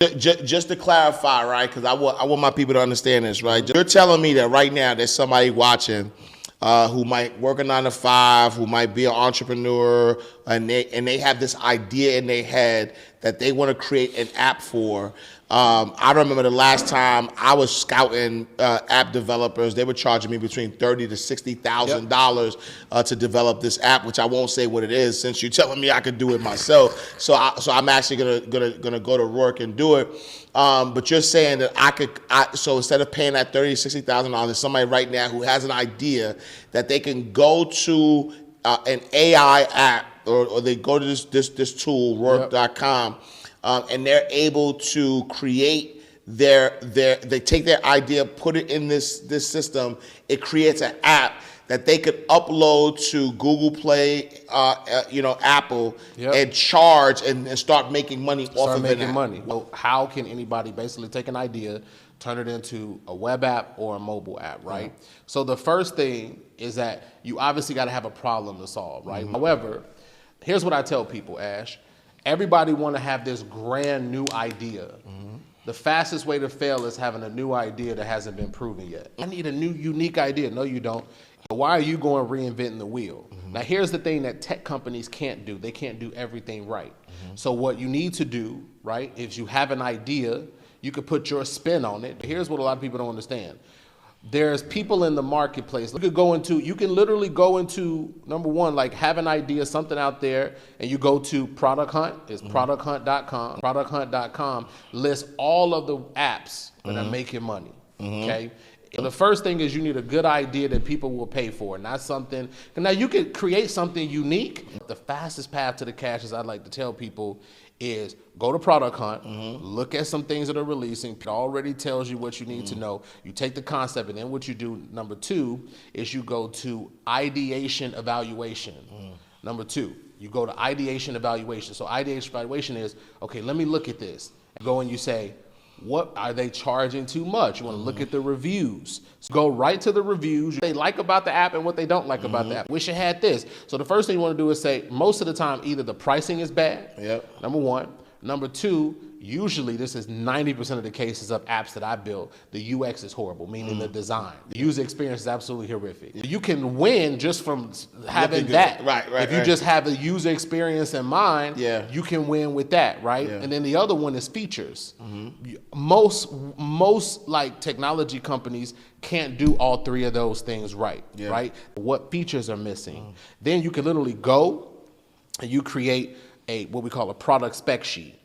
Just to clarify, right? Because I want my people to understand this, right? You're telling me that right now there's somebody watching who might work a 9 to 5, who might be an entrepreneur, and they have this idea in their head that they want to create an app for. I remember the last time I was scouting app developers, they were charging me between $30,000 to $60,000 to develop this app, which I won't say what it is since you're telling me I could do it myself. So I'm actually gonna go to work and do it. But you're saying that so instead of paying that $30,000 to $60,000, there's somebody right now who has an idea that they can go to an AI app, or they go to this tool, work.com. And they're able to create they take their idea, put it in this system. It creates an app that they could upload to Google Play, Apple, and charge and start making money off of it. Well, how can anybody basically take an idea, turn it into a web app or a mobile app, right? So the first thing is that you obviously got to have a problem to solve, right? However, here's what I tell people, Ash. Everybody want to have this grand new idea. The fastest way to fail is having a new idea that hasn't been proven yet. I need a new, unique idea. No, you don't. Why are you going reinventing the wheel? Now, here's the thing that tech companies can't do. They can't do everything right. So what you need to do, right, is you have an idea, you could put your spin on it. Here's what a lot of people don't understand. There's people in the marketplace. You can literally go into, number one, like have an idea, something out there, and you go to Product Hunt. It's producthunt.com. Producthunt.com lists all of the apps that are making money, okay? And the first thing is you need a good idea that people will pay for, not something. Now, you could create something unique. The fastest path to the cash, as I'd like to tell people, is go to Product Hunt, look at some things that are releasing. It already tells you what you need to know. You take the concept, and then what you do, number two, is you go to ideation evaluation. Number two, you go to ideation evaluation. So ideation evaluation is, okay, let me look at this. Go and you say, what are they charging too much? You want to look at the reviews. So go right to the reviews. What they like about the app and what they don't like about the app. Wish it had this. So the first thing you want to do is say, most of the time, either the pricing is bad, number one. Number two, usually this is 90% of the cases of apps that I build, the UX is horrible, meaning the design. The user experience is absolutely horrific. You can win just from having that. Right. If you just have the user experience in mind, you can win with that, right? And then the other one is features. Most like technology companies can't do all three of those things right? What features are missing? Then you can literally go and you create what we call a product spec sheet.